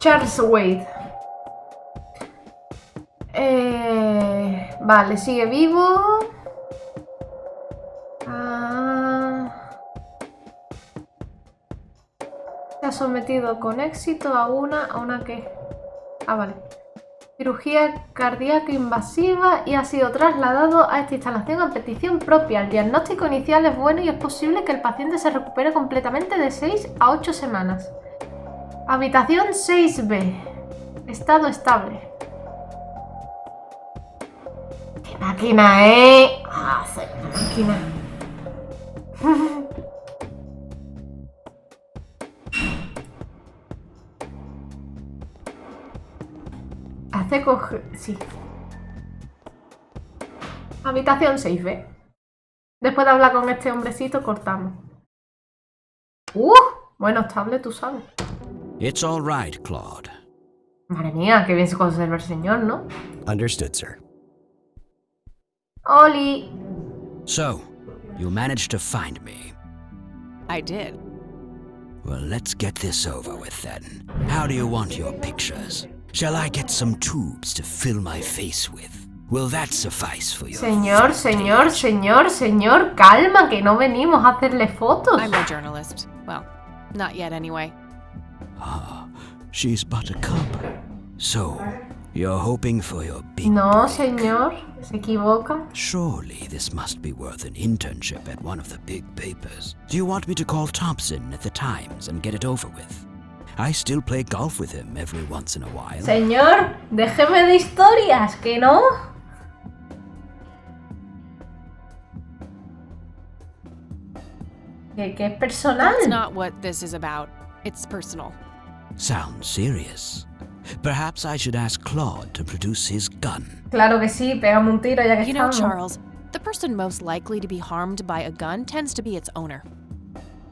Charles Wade. Vale, sigue vivo. Se ha sometido con éxito a una que... vale. Cirugía cardíaca invasiva y ha sido trasladado a esta instalación a petición propia. El diagnóstico inicial es bueno y es posible que el paciente se recupere completamente de 6 a 8 semanas. Habitación 6B. Estado estable. ¡Qué máquina, soy una máquina! Hace coger... sí. Habitación 6B. Después de hablar con este hombrecito, cortamos. Bueno, estable, tú sabes. It's all right, Claude. Madre mía, qué bien se conserva el señor, ¿no? Understood, sir. Oli. So, you managed to find me. I did. Well, let's get this over with then. How do you want your pictures? Shall I get some tubes to fill my face with? Will that suffice for you? Señor, calma, que no venimos a hacerle fotos. I'm no journalist. Well, not yet anyway. Ah, she's but a cub. So, you're hoping for your big No, break. señor, se equivoca. Surely this must be worth an internship at one of the big papers. Do you want me to call Thompson at the Times and get it over with? I still play golf with him every once in a while. Señor, déjeme de historias, ¿que no? Que es personal. That's not what this is about. It's personal. Sounds serious. Perhaps I should ask Claude to produce his gun. Claro que sí, pégame un tiro ya que You know, estamos. Charles, the person most likely to be harmed by a gun tends to be its owner.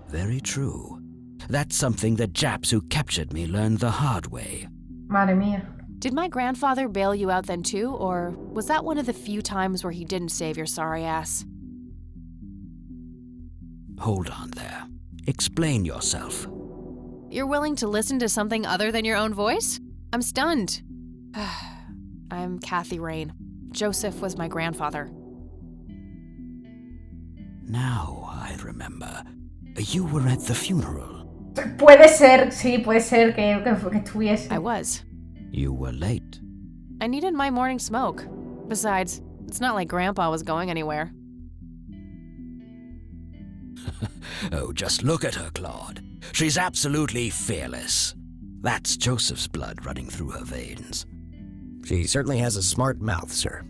Very true. That's something the Japs who captured me learned the hard way. Madre mía. Did my grandfather bail you out then too, or was that one of the few times where he didn't save your sorry ass? Hold on there. Explain yourself. You're willing to listen to something other than your own voice? I'm stunned. I'm Kathy Rain. Joseph was my grandfather. Now I remember. You were at the funeral. Puede ser, sí, puede ser que estuviese. I was. You were late. I needed my morning smoke. Besides, it's not like Grandpa was going anywhere. Oh, just look at her, Claude. She's absolutely fearless. That's Joseph's blood running through her veins. She certainly has a smart mouth, sir.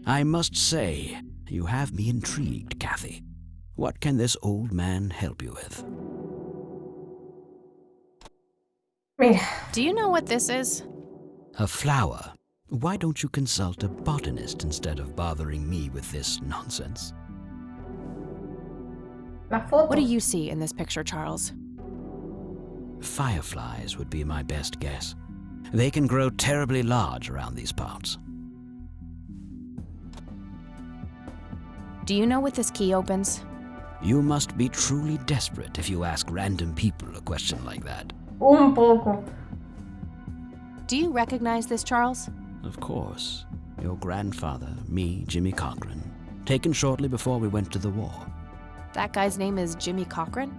I must say, you have me intrigued, Kathy. What can this old man help you with? Mira, Do you know what this is? A flower. Why don't you consult a botanist instead of bothering me with this nonsense? la foto. What do you see in this picture, Charles? Fireflies would be my best guess. They can grow terribly large around these parts. Do you know what this key opens? You must be truly desperate if you ask random people a question like that. Un poco. Do you recognize this, Charles? Of course. Your grandfather, me, Jimmy Cochran, taken shortly before we went to the war. That guy's name is Jimmy Cochran?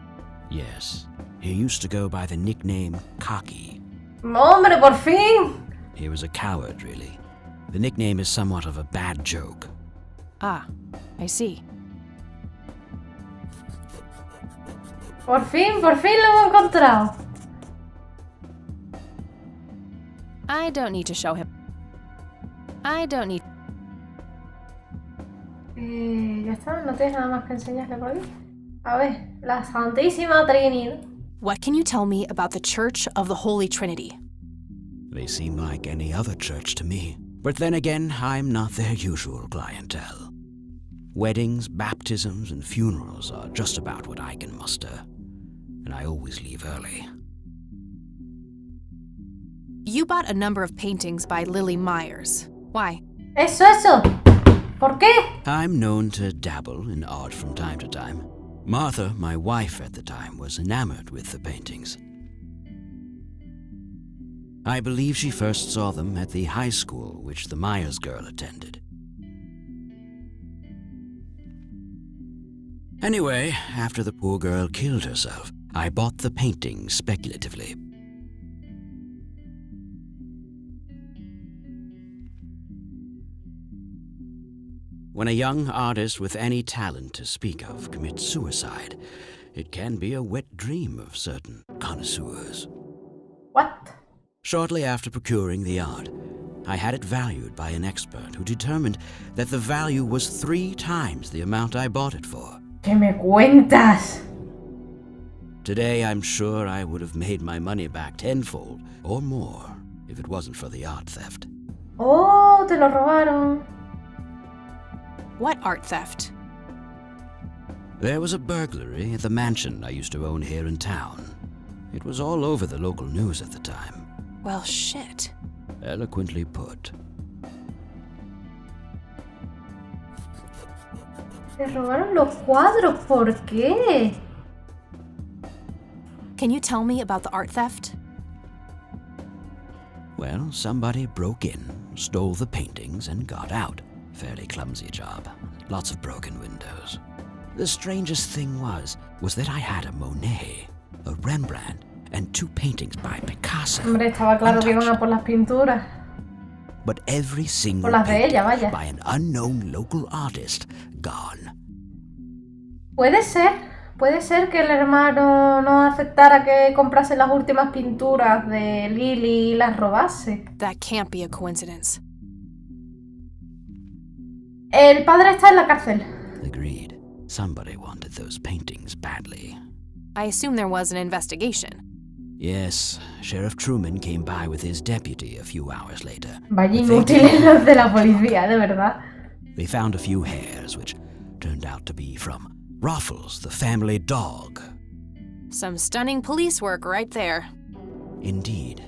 Yes, he used to go by the nickname Cocky. ¡Hombre, por fin! He was a coward, really. The nickname is somewhat of a bad joke. Ah, I see. Por fin lo hemos encontrado. I don't need to show him. I don't need... Ya está, no tienes nada más que enseñarle por aquí. A ver, la Santísima Trinidad. What can you tell me about the Church of the Holy Trinity? They seem like any other church to me. But then again, I'm not their usual clientele. Weddings, baptisms, and funerals are just about what I can muster. And I always leave early. You bought a number of paintings by Lily Myers. Why? Eso. ¿Por qué? I'm known to dabble in art from time to time. Martha, my wife at the time, was enamored with the paintings. I believe she first saw them at the high school which the Myers girl attended. Anyway, after the poor girl killed herself, I bought the painting speculatively. When a young artist with any talent to speak of commits suicide, it can be a wet dream of certain connoisseurs. What? Shortly after procuring the art, I had it valued by an expert who determined that the value was 3 times the amount I bought it for. ¿Qué me cuentas? Today, I'm sure I would have made my money back tenfold or more if it wasn't for the art theft. Oh, te lo robaron. What art theft? There was a burglary at the mansion I used to own here in town. It was all over the local news at the time. Well, shit. Eloquently put. Te robaron los cuadros, ¿por qué? Can you tell me about the art theft? Well, somebody broke in, stole the paintings, and got out. Fairly clumsy job. Lots of broken windows. The strangest thing was that I had a Monet, a Rembrandt, and 2 paintings by Picasso. Hombre, estaba claro que iban a por las pinturas. But every single Por las de painting ella, vaya. by an unknown local artist gone. Puede ser que el hermano no aceptara que comprase las últimas pinturas de Lily y las robase. That can't be a coincidence. El padre está en la cárcel. Agreed. Somebody wanted those paintings badly. I assume there was an investigation. Yes, Sheriff Truman came by with his deputy a few hours later. Vaya inútiles los de la policía, de verdad. They found a few hairs, which turned out to be from Ruffles, the family dog. Some stunning police work right there. Indeed.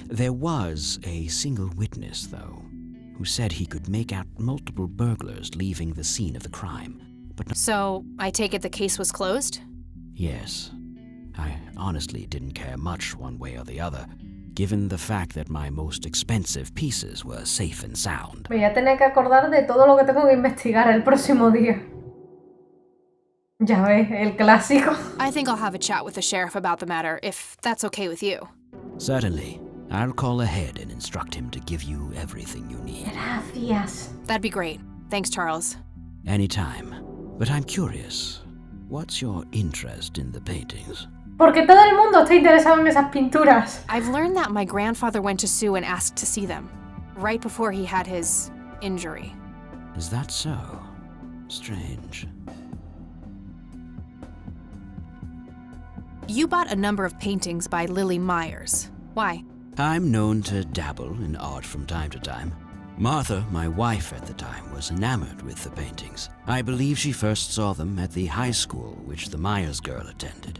There was a single witness, though, who said he could make out multiple burglars leaving the scene of the crime. But So, I take it the case was closed? yes, I honestly didn't care much one way or the other, given the fact that my most expensive pieces were safe and sound. Me voy a tener que acordar de todo lo que tengo que investigar el próximo día. Ya ves, el clásico. I think I'll have a chat with the sheriff about the matter, if that's okay with you. Certainly. I'll call ahead and instruct him to give you everything you need. Gracias. That'd be great. Thanks, Charles. Anytime. But I'm curious, what's your interest in the paintings? Porque todo el mundo está interesado en esas pinturas. I've learned that my grandfather went to Sue and asked to see them, right before he had his injury. Is that so? Strange. You bought a number of paintings by Lily Myers. Why? I'm known to dabble in art from time to time. Martha, my wife at the time, was enamored with the paintings. I believe she first saw them at the high school which the Myers girl attended.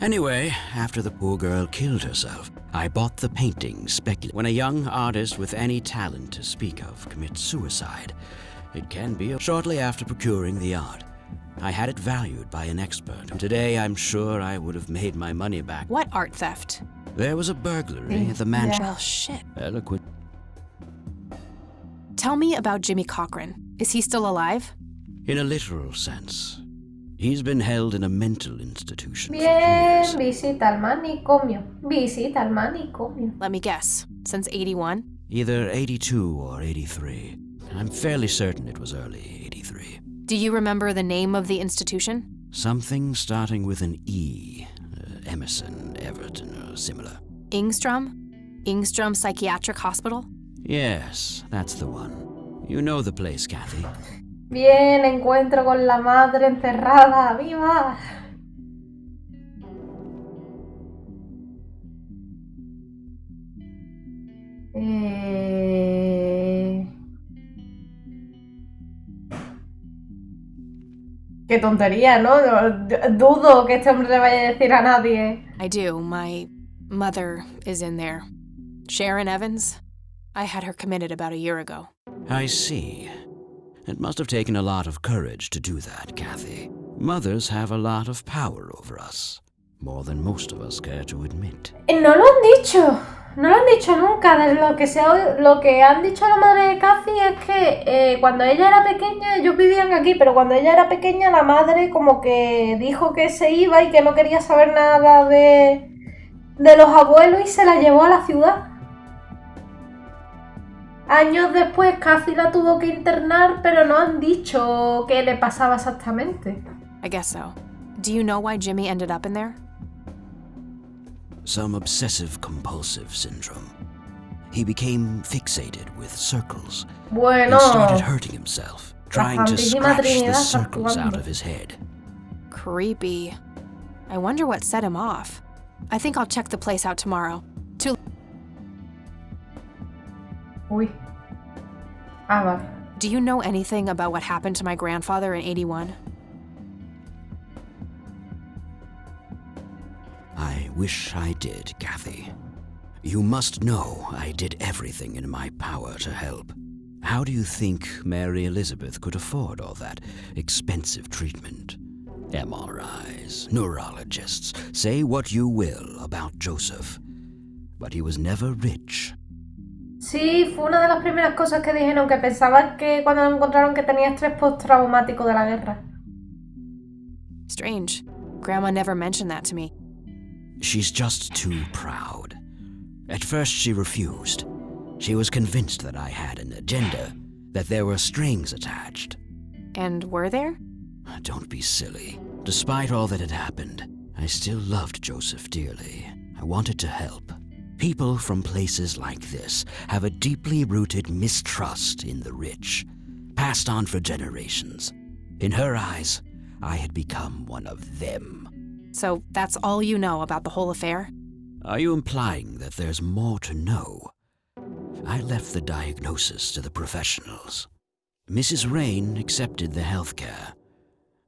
Anyway, after the poor girl killed herself, I bought the paintings speculatively. When a young artist with any talent to speak of commits suicide, it can be shortly after procuring the art. I had it valued by an expert. Today, I'm sure I would have made my money back. What art theft? There was a burglary at the mansion. Well, shit. Eloquent. Tell me about Jimmy Cochran. Is he still alive? In a literal sense. He's been held in a mental institution for Bien, years. visita al manicomio. Visita al manicomio. Let me guess. Since 81? Either 82 or 83. I'm fairly certain it was early 83. Do you remember the name of the institution? Something starting with an E. Emerson, Everton, or similar. Ingstrom? Ingstrom Psychiatric Hospital? Yes, that's the one. You know the place, Kathy. Bien, encuentro con la madre encerrada. ¡Viva! Qué tontería, ¿no? Dudo que este hombre le vaya a decir a nadie. I do. My mother is in there. Sharon Evans? I had her committed about a year ago. I see. It must have taken a lot of courage to do that, Kathy. Mothers have a lot of power over us. More than most of us care to admit. No lo han dicho. No lo han dicho nunca. De lo que han dicho la madre de Cathy es que cuando ella era pequeña, ellos vivían aquí, pero cuando ella era pequeña la madre como que dijo que se iba y que no quería saber nada de los abuelos y se la llevó a la ciudad. Años después Cathy la tuvo que internar, pero no han dicho qué le pasaba exactamente. I guess so. Do you know why Jimmy ended up in there? Some obsessive-compulsive syndrome. He became fixated with circles Bueno, and started hurting himself, trying to Santísima scratch the Trinidad está circles out actuando. of his head. Creepy. I wonder what set him off. I think I'll check the place out tomorrow. Uy. Ah, vale. Do you know anything about what happened to my grandfather in 81? I wish I did, Cathy. You must know I did everything in my power to help. How do you think Mary Elizabeth could afford all that expensive treatment? MRIs, neurologists, say what you will about Joseph, but he was never rich. Sí, fue una de las primeras cosas que dijeron, que pensaban que cuando lo encontraron que tenía estrés postraumático de la guerra. Strange. Grandma never mentioned that to me. She's just too proud. At first she refused. She was convinced that I had an agenda, that there were strings attached. And were there? Don't be silly. Despite all that had happened, I still loved Joseph dearly. I wanted to help. People from places like this have a deeply rooted mistrust in the rich, passed on for generations. In her eyes, I had become one of them. So that's all you know about the whole affair? Are you implying that there's more to know? I left the diagnosis to the professionals. Mrs. Rain accepted the health care,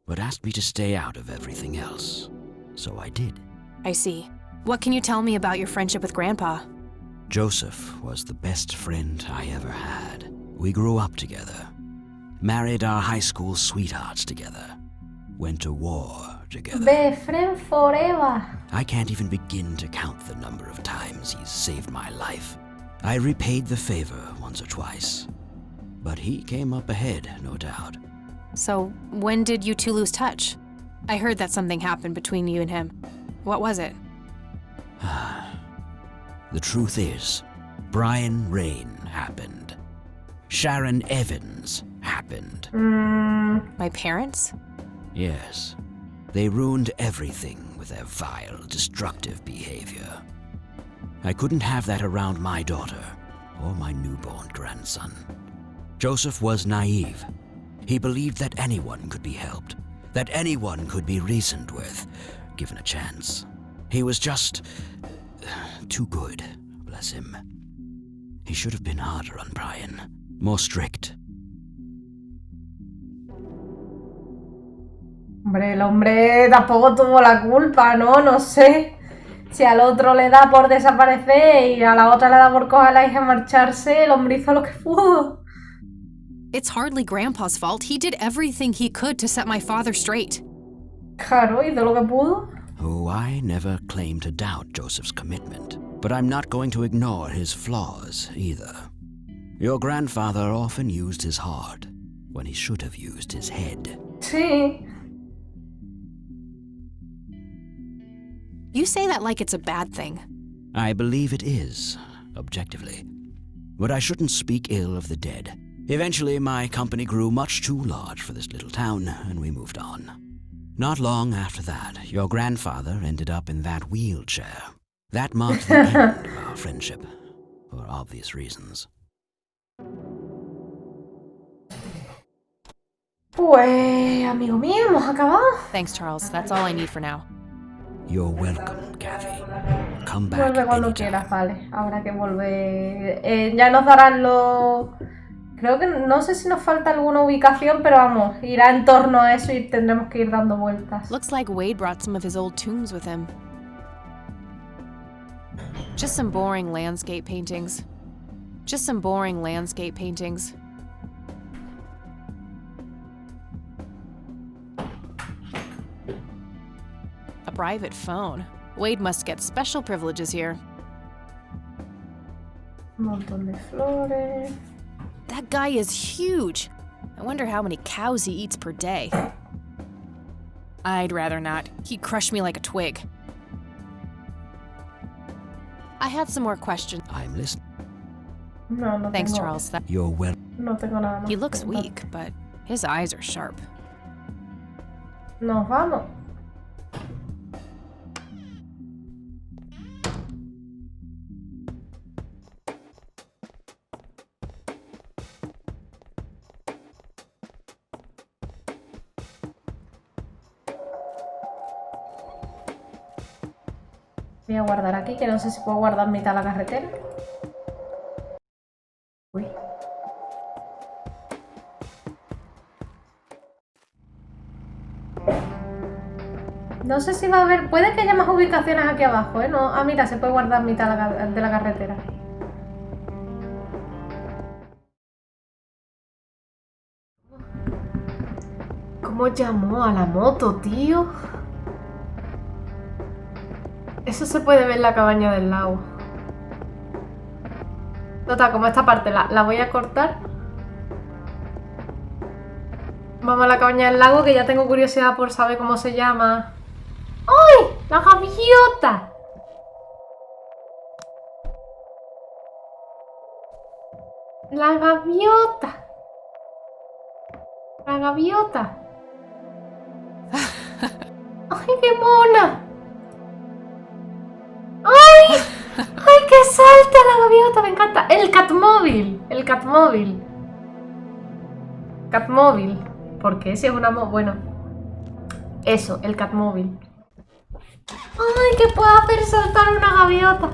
but asked me to stay out of everything else. So I did. I see. What can you tell me about your friendship with Grandpa? Joseph was the best friend I ever had. We grew up together, married our high school sweethearts together, went to war together. Best friend forever. I can't even begin to count the number of times he's saved my life. I repaid the favor once or twice, but he came up ahead, no doubt. So when did you two lose touch? I heard that something happened between you and him. What was it? The truth is, Brian Rain happened. Sharon Evans happened. My parents? Yes. They ruined everything with their vile, destructive behavior. I couldn't have that around my daughter or my newborn grandson. Joseph was naive. He believed that anyone could be helped, that anyone could be reasoned with, given a chance. He was just too good, bless him. He should have been harder on Brian, more strict. Hombre, el hombre tampoco tuvo la culpa, ¿no? No sé. Si al otro le da por desaparecer y a la otra le da por coger a la hija y marcharse, el hombre hizo lo que pudo. It's hardly Grandpa's fault. He did everything he could to set my father straight. Claro, hizo lo que pudo. Oh, I never claimed to doubt Joseph's commitment, but I'm not going to ignore his flaws either. Your grandfather often used his heart when he should have used his head. Sí. You say that like it's a bad thing. I believe it is, objectively. But I shouldn't speak ill of the dead. Eventually, my company grew much too large for this little town, and we moved on. Not long after that, your grandfather ended up in that wheelchair. That marked the end of our friendship, for obvious reasons. Pues, amigo mío, hemos acabado. Thanks, Charles. That's all I need for now. You're welcome, Kathy. Come back Vuelve cuando anytime. quieras, vale. Habrá que volver. Ya nos darán los... Creo que no sé si nos falta alguna ubicación, pero vamos, irá en torno a eso y tendremos que ir dando vueltas. Looks like Wade brought some of his old tombs with him. Just some boring landscape paintings. Just some boring landscape paintings. A private phone. Wade must get special privileges here. Un montón de flores. That guy is huge. I wonder how many cows he eats per day. I'd rather not. He'd crush me like a twig. I have some more questions. I'm listening. No Thanks, tengo, Charles. You're well. no tengo nada más. He que looks preguntar. weak, but his eyes are sharp. Nos vamos. Voy a guardar aquí, que no sé si puedo guardar mitad de la carretera. Uy. No sé si va a haber... Puede que haya más ubicaciones aquí abajo, ¿eh? No... Ah, mira, se puede guardar mitad de la carretera. ¿Cómo llamó a la moto, tío? Eso se puede ver en la cabaña del lago. Total, como esta parte la voy a cortar. Vamos a la cabaña del lago, que ya tengo curiosidad por saber cómo se llama. ¡Ay! ¡La gaviota! ¡La gaviota! ¡La gaviota! ¡Ay, qué mona! ¡Ay! ¡Ay, que salta la gaviota! Me encanta. El catmóvil. El catmóvil. Catmóvil. ¿Por qué? Si es una... Bueno. Eso, el catmóvil. ¡Ay, que puedo hacer saltar una gaviota!